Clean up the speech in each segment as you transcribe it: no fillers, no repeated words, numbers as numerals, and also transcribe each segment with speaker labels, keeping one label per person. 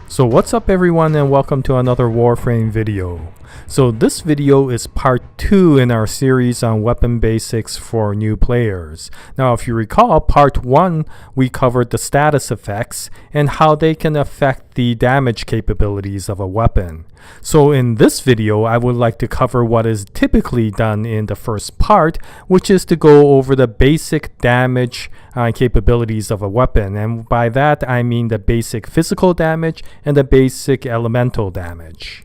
Speaker 1: So what's up everyone, and welcome to another Warframe video. So this video is part 2 in our series on weapon basics for new players. Now if you recall, part 1 we covered the status effects and how they can affect the damage capabilities of a weapon. So in this video I would like to cover what is typically done in the first part, which is to go over the basic damage capabilities of a weapon, and by that I mean the basic physical damage and the basic elemental damage.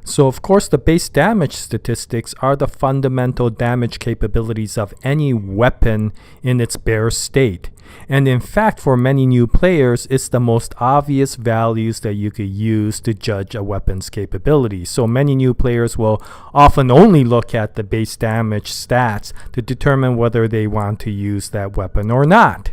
Speaker 1: So of course the base damage statistics are the fundamental damage capabilities of any weapon in its bare state. And in fact, for many new players, it's the most obvious values that you could use to judge a weapon's capability. So many new players will often only look at the base damage stats to determine whether they want to use that weapon or not.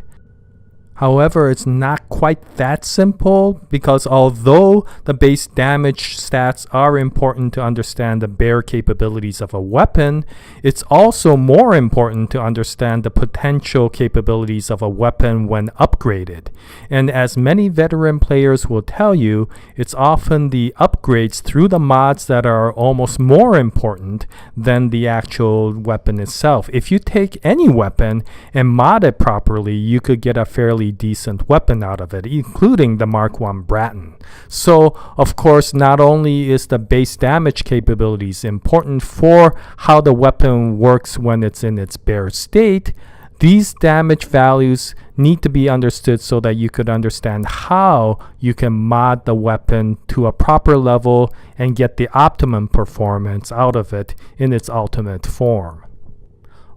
Speaker 1: However, it's not quite that simple, because although the base damage stats are important to understand the bare capabilities of a weapon, it's also more important to understand the potential capabilities of a weapon when upgraded. And as many veteran players will tell you, it's often the upgrades through the mods that are almost more important than the actual weapon itself. If you take any weapon and mod it properly, you could get a fairly decent weapon out of it, including the Mark I Bratton. So of course, not only is the base damage capabilities important for how the weapon works when it's in its bare state, these damage values need to be understood so that you could understand how you can mod the weapon to a proper level and get the optimum performance out of it in its ultimate form.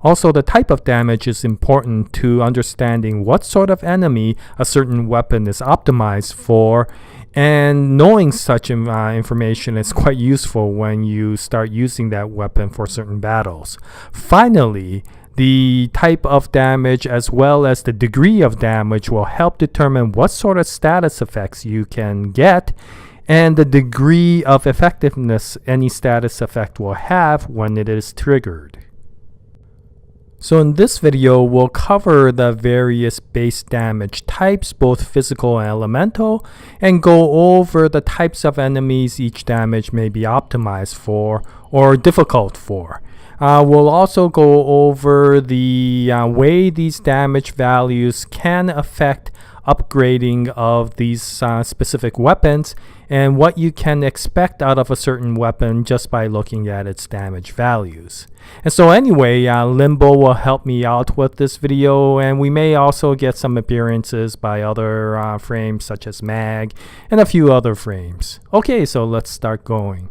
Speaker 1: Also, the type of damage is important to understanding what sort of enemy a certain weapon is optimized for, and knowing such information is quite useful when you start using that weapon for certain battles. Finally, the type of damage as well as the degree of damage will help determine what sort of status effects you can get and the degree of effectiveness any status effect will have when it is triggered. So in this video, we'll cover the various base damage types, both physical and elemental, and go over the types of enemies each damage may be optimized for or difficult for. We'll also go over the way these damage values can affect upgrading of these specific weapons and what you can expect out of a certain weapon just by looking at its damage values. And so anyway, Limbo will help me out with this video, and we may also get some appearances by other frames such as Mag and a few other frames. Okay, so let's start going.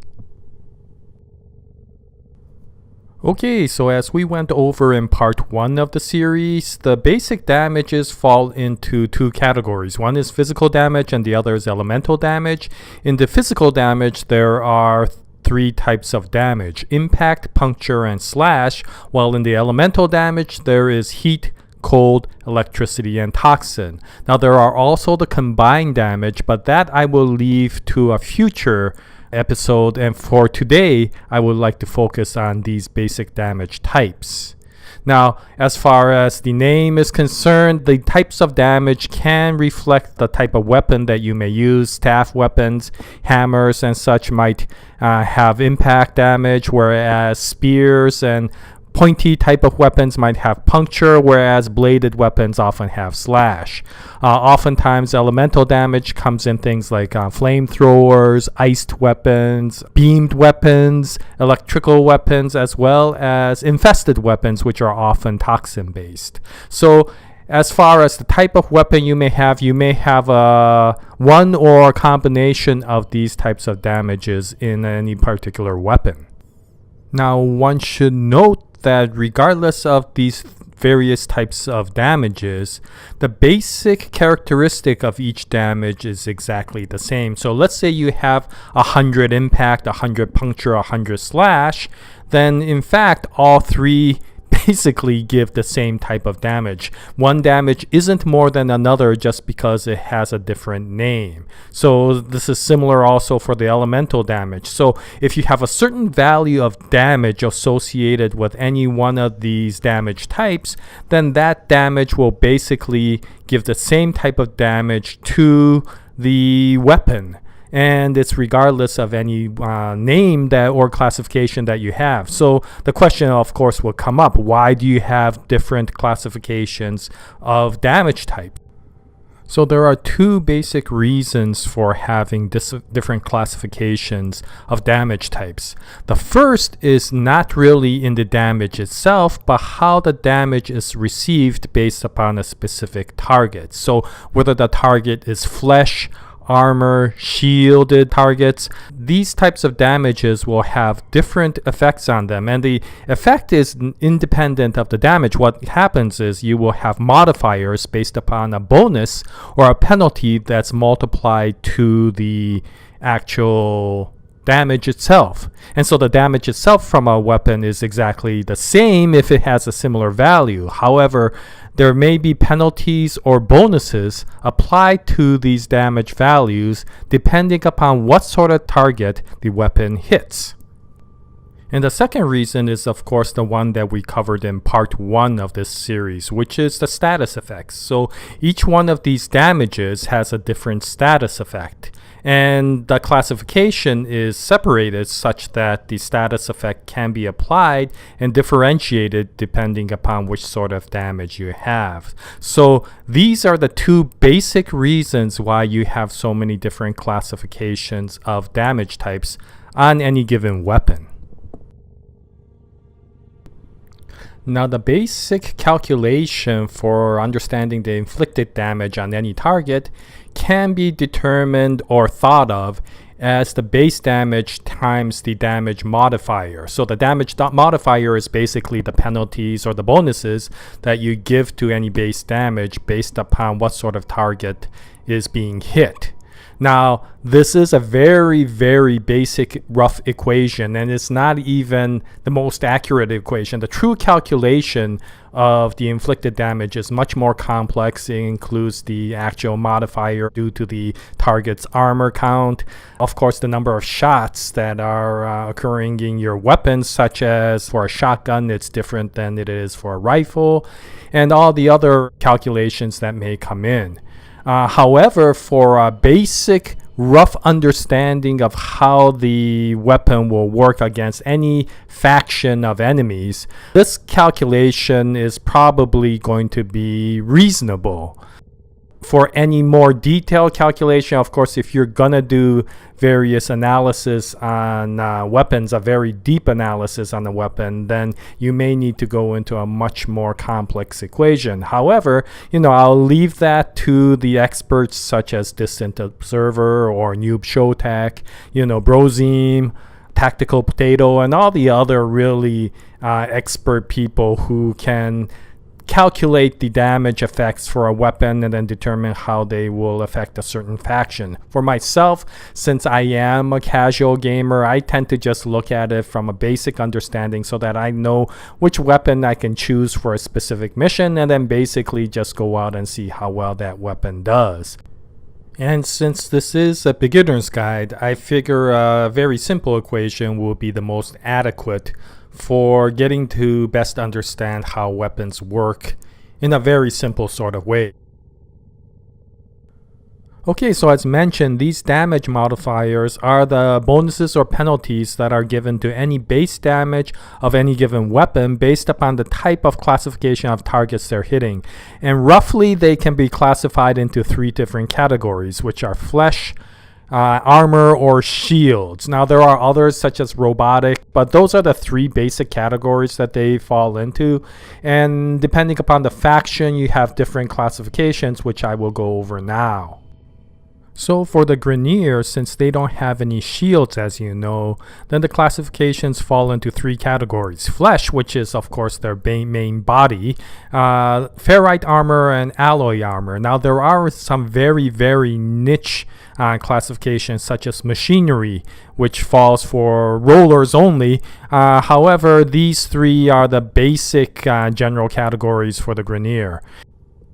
Speaker 1: Okay, so as we went over in part 1 of the series, the basic damages fall into two categories. One is physical damage and the other is elemental damage. In the physical damage, there are 3 types of damage: impact, puncture, and slash, while in the elemental damage, there is heat, cold, electricity, and toxin. Now there are also the combined damage, but that I will leave to a future episode, and for today I would like to focus on these basic damage types. Now, as far as the name is concerned, the types of damage can reflect the type of weapon that you may use. Staff weapons, hammers, and such might have impact damage, whereas spears and pointy type of weapons might have puncture, whereas bladed weapons often have slash. Oftentimes elemental damage comes in things like flamethrowers, iced weapons, beamed weapons, electrical weapons, as well as infested weapons, which are often toxin based. So as far as the type of weapon you may have one or a combination of these types of damages in any particular weapon. Now one should note that regardless of these various types of damages, the basic characteristic of each damage is exactly the same. So let's say you have 100 impact, 100 puncture, 100 slash, then in fact all 3 basically give the same type of damage. One damage isn't more than another just because it has a different name. So this is similar also for the elemental damage. So if you have a certain value of damage associated with any one of these damage types, then that damage will basically give the same type of damage to the weapon. And it's regardless of any name that or classification that you have. So the question, of course, will come up: why do you have different classifications of damage type? So there are two basic reasons for having different classifications of damage types. The first is not really in the damage itself, but how the damage is received based upon a specific target. So whether the target is flesh, armor, shielded targets, these types of damages will have different effects on them, and the effect is independent of the damage. What happens is you will have modifiers based upon a bonus or a penalty that's multiplied to the actual damage itself. And so the damage itself from a weapon is exactly the same if it has a similar value. However, there may be penalties or bonuses applied to these damage values depending upon what sort of target the weapon hits. And the second reason is, of course, the one that we covered in part 1 of this series, which is the status effects. So each one of these damages has a different status effect. And the classification is separated such that the status effect can be applied and differentiated depending upon which sort of damage you have. So these are the two basic reasons why you have so many different classifications of damage types on any given weapon. Now, the basic calculation for understanding the inflicted damage on any target can be determined or thought of as the base damage times the damage modifier. So the damage modifier is basically the penalties or the bonuses that you give to any base damage based upon what sort of target is being hit. Now, this is a very, very basic rough equation, and it's not even the most accurate equation. The true calculation of the inflicted damage is much more complex. It includes the actual modifier due to the target's armor count, of course, the number of shots that are occurring in your weapons, such as for a shotgun, it's different than it is for a rifle, and all the other calculations that may come in. However, for a basic rough understanding of how the weapon will work against any faction of enemies, this calculation is probably going to be reasonable. For any more detailed calculation, of course, if you're gonna do various analysis on weapons, a very deep analysis on the weapon, then you may need to go into a much more complex equation. However, I'll leave that to the experts such as Distant Observer or Noob Showtech, Brozim, Tactical Potato, and all the other really expert people who can calculate the damage effects for a weapon and then determine how they will affect a certain faction. For myself, since I am a casual gamer, I tend to just look at it from a basic understanding so that I know which weapon I can choose for a specific mission, and then basically just go out and see how well that weapon does. And since this is a beginner's guide, I figure a very simple equation will be the most adequate for getting to best understand how weapons work in a very simple sort of way. Okay, so as mentioned, these damage modifiers are the bonuses or penalties that are given to any base damage of any given weapon based upon the type of classification of targets they're hitting. And roughly they can be classified into 3 different categories, which are flesh, armor, or shields. Now there are others such as robotic, but those are the 3 basic categories that they fall into, and depending upon the faction you have different classifications, which I will go over now. So for the Grineer, since they don't have any shields, as you know, then the classifications fall into three categories. Flesh, which is of course their main body, ferrite armor, and alloy armor. Now there are some very niche classifications such as machinery, which falls for rollers only. However, these three are the basic general categories for the Grineer.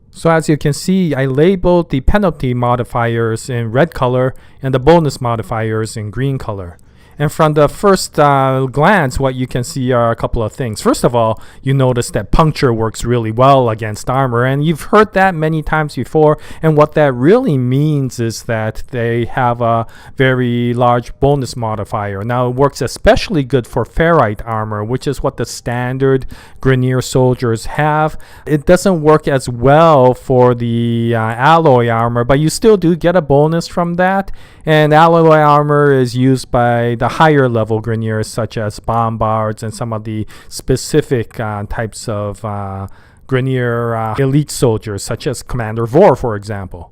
Speaker 1: So as you can see, I labeled the penalty modifiers in red color and the bonus modifiers in green color. And from the first glance, what you can see are a couple of things. First of all, you notice that puncture works really well against armor, and you've heard that many times before. And what that really means is that they have a very large bonus modifier. Now, it works especially good for ferrite armor, which is what the standard Grineer soldiers have. It doesn't work as well for the alloy armor, but you still do get a bonus from that. And alloy armor is used by the higher level Grineers, such as bombards and some of the specific types of Grineer elite soldiers, such as Commander Vor, for example.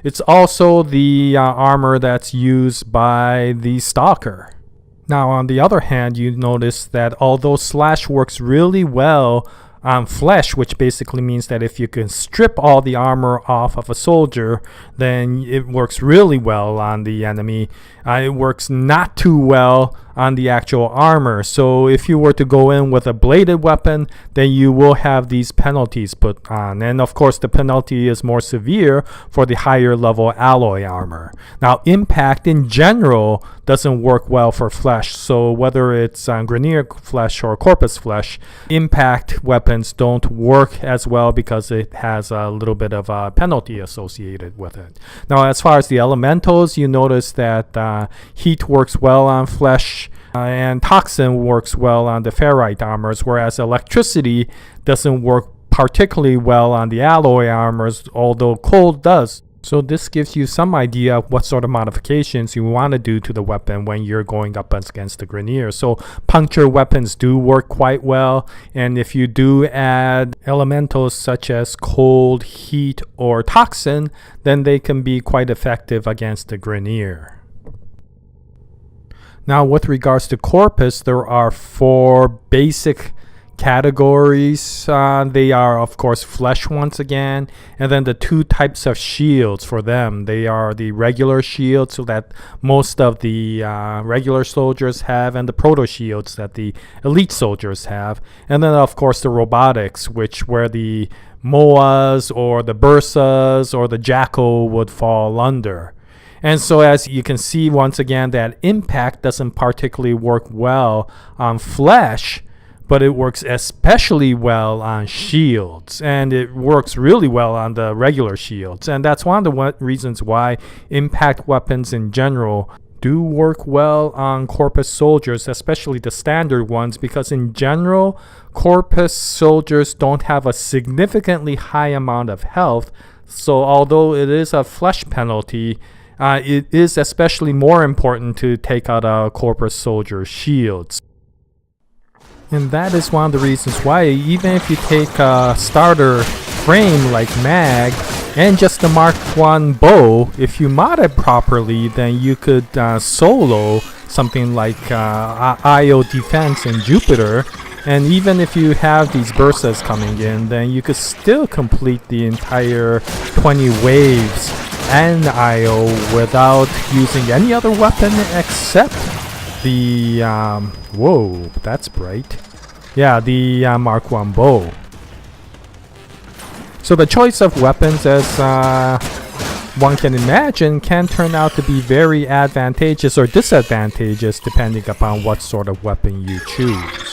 Speaker 1: It's also the armor that's used by the Stalker. Now, on the other hand, you notice that although Slash works really well on flesh, which basically means that if you can strip all the armor off of a soldier, then it works really well on the enemy. It works not too well on the actual armor. So if you were to go in with a bladed weapon, then you will have these penalties put on. And of course, the penalty is more severe for the higher level alloy armor. Now, impact in general doesn't work well for flesh. So whether it's Grineer flesh or Corpus flesh, impact weapons don't work as well because it has a little bit of a penalty associated with it. Now, as far as the elementals, you notice that heat works well on flesh, and toxin works well on the ferrite armors, whereas electricity doesn't work particularly well on the alloy armors, although cold does. So this gives you some idea of what sort of modifications you want to do to the weapon when you're going up against the Grineer. So puncture weapons do work quite well, and if you do add elementals such as cold, heat, or toxin, then they can be quite effective against the Grineer. Now, with regards to Corpus, there are four basic categories. They are, of course, flesh once again, and then the two types of shields for them. They are the regular shields, so that most of the regular soldiers have, and the proto shields that the elite soldiers have, and then of course the robotics, where the Moas or the Bursas or the Jackal would fall under. And so as you can see, once again, that impact doesn't particularly work well on flesh, but it works especially well on shields, and it works really well on the regular shields. And that's one of the reasons why impact weapons in general do work well on Corpus soldiers, especially the standard ones, because in general, Corpus soldiers don't have a significantly high amount of health. So although it is a flesh penalty, it is especially more important to take out a Corpus soldier's shields. And that is one of the reasons why, even if you take a starter frame like Mag and just the Mark 1 bow, if you mod it properly, then you could solo something like IO Defense in Jupiter. And even if you have these Bursas coming in, then you could still complete the entire 20 waves and IO without using any other weapon except the whoa, that's bright. Yeah, the Mark 1 bow. So the choice of weapons, as one can imagine, can turn out to be very advantageous or disadvantageous depending upon what sort of weapon you choose.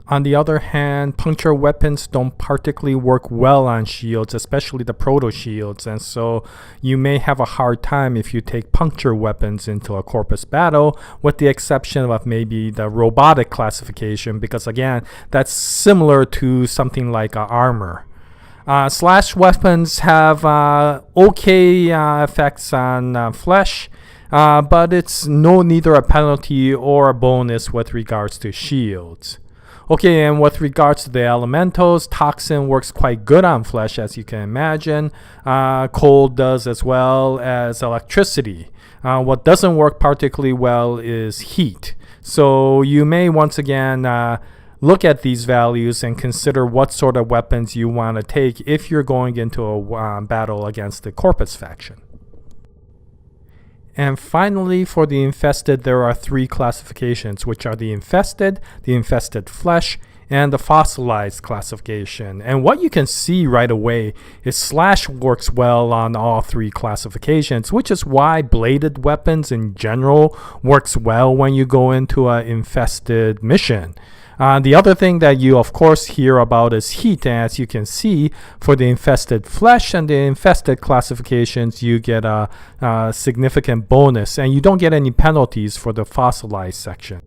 Speaker 1: On the other hand, puncture weapons don't particularly work well on shields, especially the proto shields, and so you may have a hard time if you take puncture weapons into a Corpus battle, with the exception of maybe the robotic classification, because again, that's similar to something like armor. Slash weapons have okay effects on flesh, but it's neither a penalty or a bonus with regards to shields. Okay, and with regards to the elementals, toxin works quite good on flesh, as you can imagine. Cold does, as well as electricity. What doesn't work particularly well is heat. So you may once again look at these values and consider what sort of weapons you want to take if you're going into a battle against the Corpus faction. And finally, for the infested, there are three classifications, which are the infested flesh, and the fossilized classification. And what you can see right away is slash works well on all three classifications, which is why bladed weapons in general works well when you go into an infested mission. The other thing that you of course hear about is heat, and as you can see for the infested flesh and the infested classifications, you get a significant bonus, and you don't get any penalties for the fossilized section.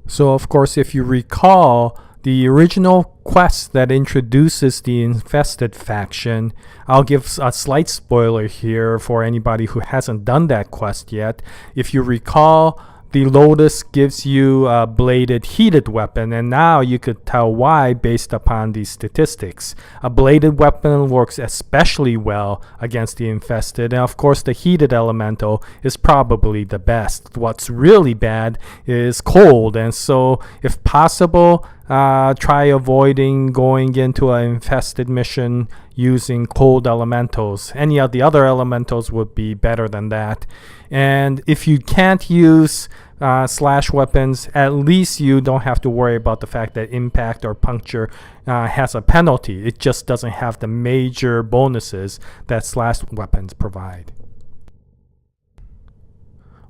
Speaker 1: So of course, if you recall the original quest that introduces the infested faction, I'll give a slight spoiler here for anybody who hasn't done that quest yet. If you recall, the Lotus gives you a bladed heated weapon, and now you could tell why based upon these statistics. A bladed weapon works especially well against the infested, and of course the heated elemental is probably the best. What's really bad is cold, and so if possible, try avoiding going into an infested mission using cold elementals. Any of the other elementals would be better than that. And if you can't use slash weapons, at least you don't have to worry about the fact that impact or puncture has a penalty. It just doesn't have the major bonuses that slash weapons provide.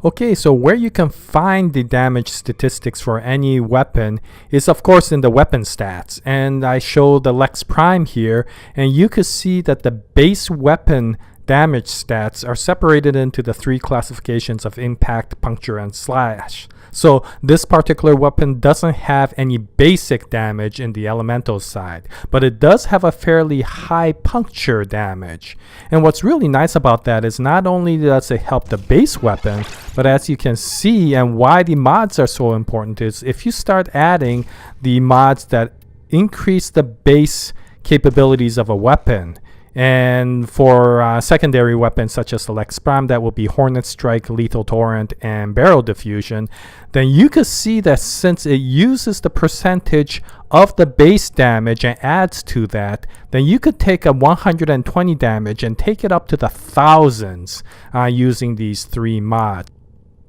Speaker 1: Okay, so where you can find the damage statistics for any weapon is of course in the weapon stats, and I show the Lex Prime here, and you can see that the base weapon damage stats are separated into the three classifications of impact, puncture, and slash. So this particular weapon doesn't have any basic damage in the elemental side, but it does have a fairly high puncture damage. And what's really nice about that is not only does it help the base weapon, but as you can see, and why the mods are so important, is if you start adding the mods that increase the base capabilities of a weapon, and for secondary weapons such as the Lex Prime, that will be Hornet Strike, Lethal Torrent, and Barrel Diffusion, then you can see that since it uses the percentage of the base damage and adds to that, then you could take a 120 damage and take it up to the thousands using these three mods.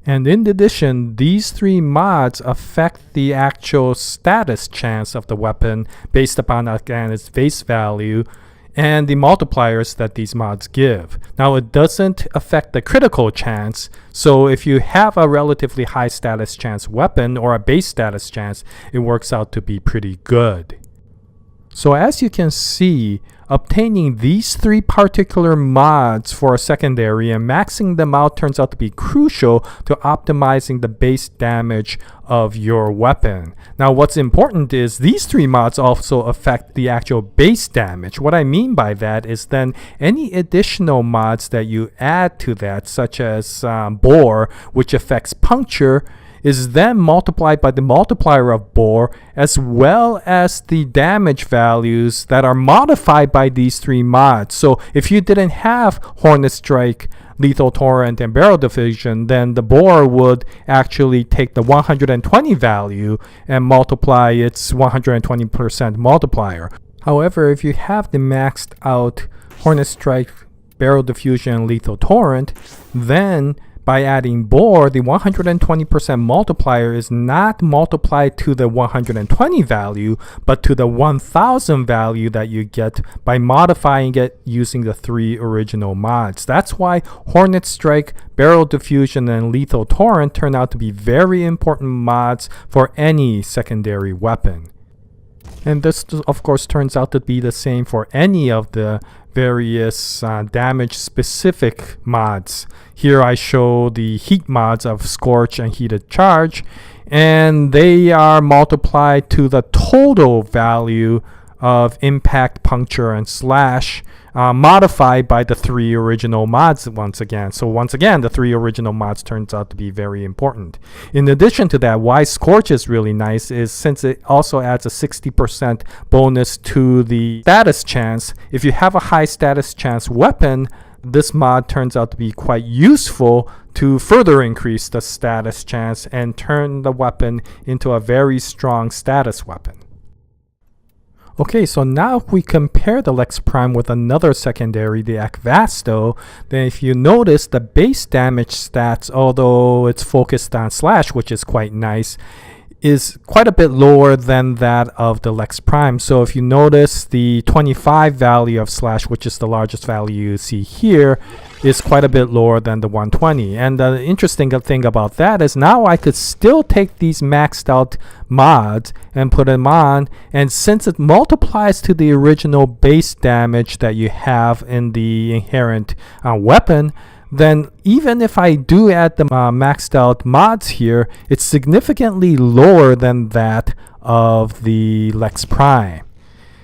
Speaker 1: And in addition, these three mods affect the actual status chance of the weapon based upon, again, its base value and the multipliers that these mods give. Now, it doesn't affect the critical chance, so if you have a relatively high status chance weapon or a base status chance, it works out to be pretty good. So as you can see, obtaining these three particular mods for a secondary and maxing them out turns out to be crucial to optimizing the base damage of your weapon. Now, what's important is these three mods also affect the actual base damage. What I mean by that is then any additional mods that you add to that, such as bore, which affects puncture, is then multiplied by the multiplier of bore, as well as the damage values that are modified by these three mods. So if you didn't have Hornet Strike, Lethal Torrent, and Barrel Diffusion, then the bore would actually take the 120 value and multiply its 120% multiplier. However, if you have the maxed out Hornet Strike, Barrel Diffusion, and Lethal Torrent, then by adding bore, the 120% multiplier is not multiplied to the 120 value, but to the 1000 value that you get by modifying it using the three original mods. That's why Hornet Strike, Barrel Diffusion, and Lethal Torrent turn out to be very important mods for any secondary weapon. And this, of course, turns out to be the same for any of the various damage-specific mods. Here I show the heat mods of Scorch and Heated Charge, and they are multiplied to the total value of impact, puncture, and slash modified by the 3 original mods once again. So once again, the 3 original mods turns out to be very important. In addition to that, why Scorch is really nice is since it also adds a 60% bonus to the status chance. If you have a high status chance weapon, this mod turns out to be quite useful to further increase the status chance and turn the weapon into a very strong status weapon. Okay, so now if we compare the Lex Prime with another secondary, the Akvasto, then if you notice the base damage stats, although it's focused on slash, which is quite nice, is quite a bit lower than that of the Lex Prime. So if you notice, the 25 value of slash, which is the largest value you see here, is quite a bit lower than the 120. And the interesting thing about that is now I could still take these maxed out mods and put them on, and since it multiplies to the original base damage that you have in the inherent weapon, then even if I do add the maxed out mods here, it's significantly lower than that of the Lex Prime.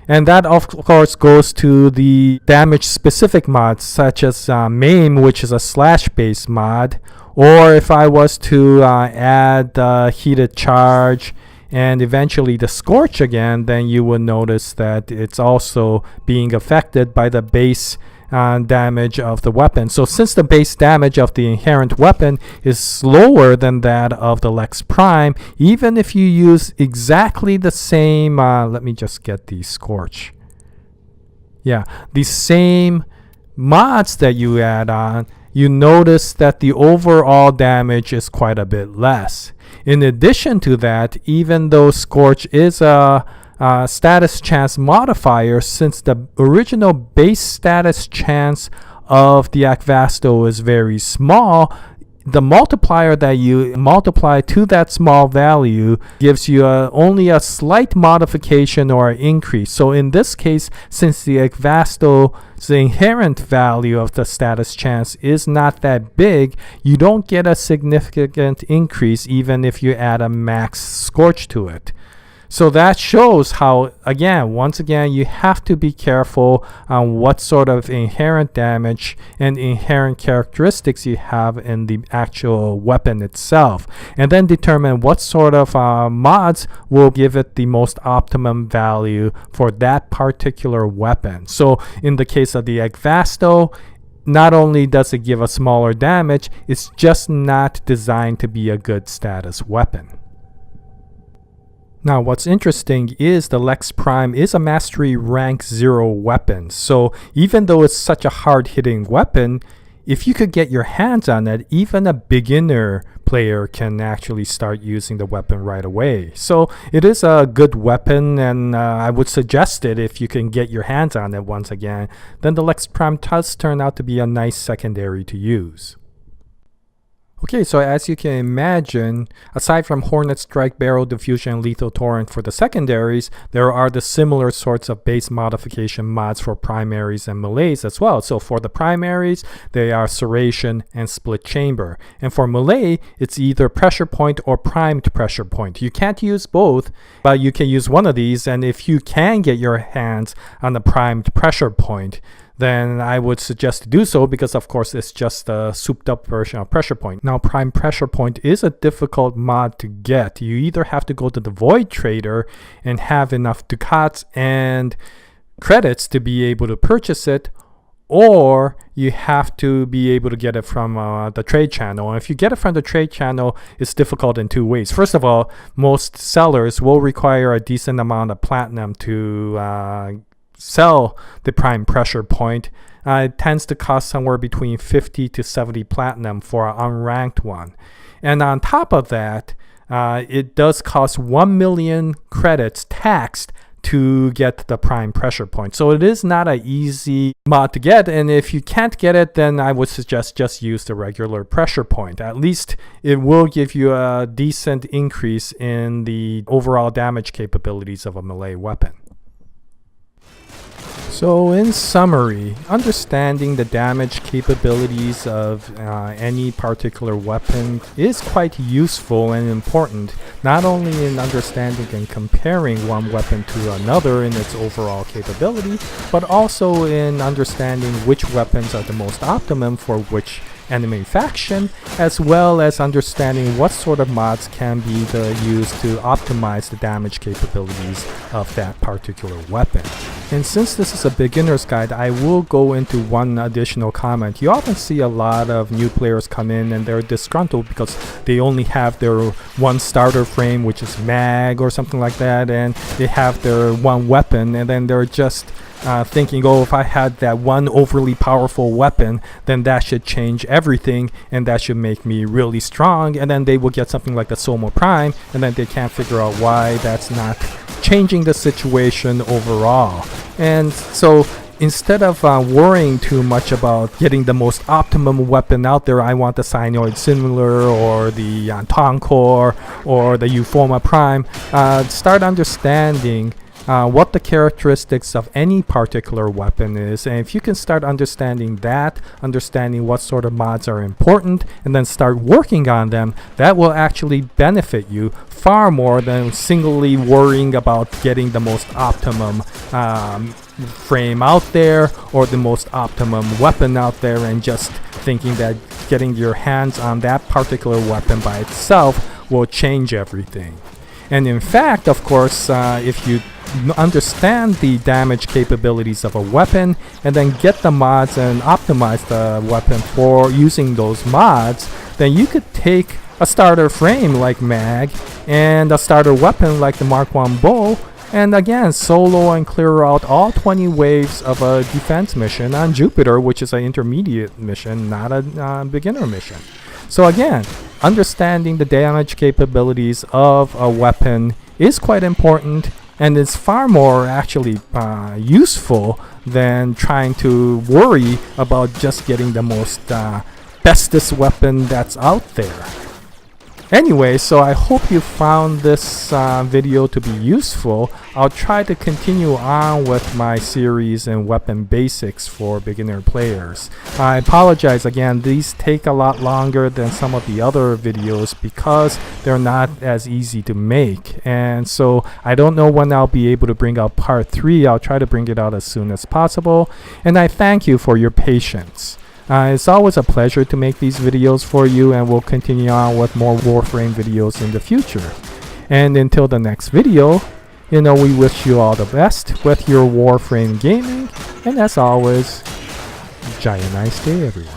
Speaker 1: And that of course goes to the damage specific mods such as Maim, which is a slash based mod, or if I was to add Heated Charge and eventually the Scorch again, then you would notice that it's also being affected by the base damage of the weapon. So since the base damage of the inherent weapon is lower than that of the Lex Prime, even if you use exactly the same, let me just get the Scorch. Yeah, the same mods that you add on, you notice that the overall damage is quite a bit less. In addition to that, even though Scorch is a status chance modifier, since the original base status chance of the Akvasto is very small, the multiplier that you multiply to that small value gives you only a slight modification or increase. So in this case, since the Akvasto's inherent value of the status chance is not that big, you don't get a significant increase even if you add a max Scorch to it. So that shows how, once again, you have to be careful on what sort of inherent damage and inherent characteristics you have in the actual weapon itself, and then determine what sort of mods will give it the most optimum value for that particular weapon. So in the case of the Akvasto, not only does it give a smaller damage, it's just not designed to be a good status weapon. Now, what's interesting is the Lex Prime is a Mastery Rank 0 weapon. So even though it's such a hard-hitting weapon, if you could get your hands on it, even a beginner player can actually start using the weapon right away. So it is a good weapon, and I would suggest it if you can get your hands on it once again. Then the Lex Prime does turn out to be a nice secondary to use. Okay, so as you can imagine, aside from Hornet Strike, Barrel Diffusion, and Lethal Torrent for the secondaries, there are the similar sorts of base modification mods for primaries and melees as well. So for the primaries, they are Serration and Split Chamber. And for melee, it's either Pressure Point or Primed Pressure Point. You can't use both, but you can use one of these. And if you can get your hands on the Primed Pressure Point, then I would suggest to do so, because of course it's just a souped up version of Pressure Point. Now, Prime Pressure Point is a difficult mod to get. You either have to go to the Void Trader and have enough ducats and credits to be able to purchase it, or you have to be able to get it from the trade channel. And if you get it from the trade channel, it's difficult in two ways. First of all, most sellers will require a decent amount of platinum to sell the Prime Pressure Point. It tends to cost somewhere between 50 to 70 platinum for an unranked one. And on top of that, it does cost 1 million credits taxed to get the Prime Pressure Point. So it is not an easy mod to get, and if you can't get it, then I would suggest just use the regular Pressure Point. At least it will give you a decent increase in the overall damage capabilities of a melee weapon. So in summary, understanding the damage capabilities of any particular weapon is quite useful and important, not only in understanding and comparing one weapon to another in its overall capability, but also in understanding which weapons are the most optimum for which enemy faction, as well as understanding what sort of mods can be used to optimize the damage capabilities of that particular weapon. And since this is a beginner's guide, I will go into one additional comment. You often see a lot of new players come in and they're disgruntled because they only have their one starter frame, which is mag or something like that, and they have their one weapon, and then they're just thinking, oh, if I had that one overly powerful weapon, then that should change everything and that should make me really strong. And then they will get something like the Soma Prime, and then they can't figure out why that's not changing the situation overall. And so instead of worrying too much about getting the most optimum weapon out there, I want the Cyanoid Similar or the Tonkor or the Euphoma Prime, start understanding what the characteristics of any particular weapon is, and if you can start understanding that, understanding what sort of mods are important, and then start working on them, that will actually benefit you far more than singly worrying about getting the most optimum frame out there or the most optimum weapon out there, and just thinking that getting your hands on that particular weapon by itself will change everything. And in fact, of course, if you understand the damage capabilities of a weapon and then get the mods and optimize the weapon for using those mods, then you could take a starter frame like mag and a starter weapon like the Mark 1 bow, and again solo and clear out all 20 waves of a defense mission on Jupiter, which is an intermediate mission, not a beginner mission. So again, understanding the damage capabilities of a weapon is quite important, and it's far more actually useful than trying to worry about just getting the most bestest weapon that's out there. Anyway, so I hope you found this video to be useful. I'll try to continue on with my series in weapon basics for beginner players. I apologize again, these take a lot longer than some of the other videos because they're not as easy to make. And so I don't know when I'll be able to bring out part 3. I'll try to bring it out as soon as possible. And I thank you for your patience. It's always a pleasure to make these videos for you, and we'll continue on with more Warframe videos in the future. And until the next video, we wish you all the best with your Warframe gaming, and as always, JAYA nice day everyone.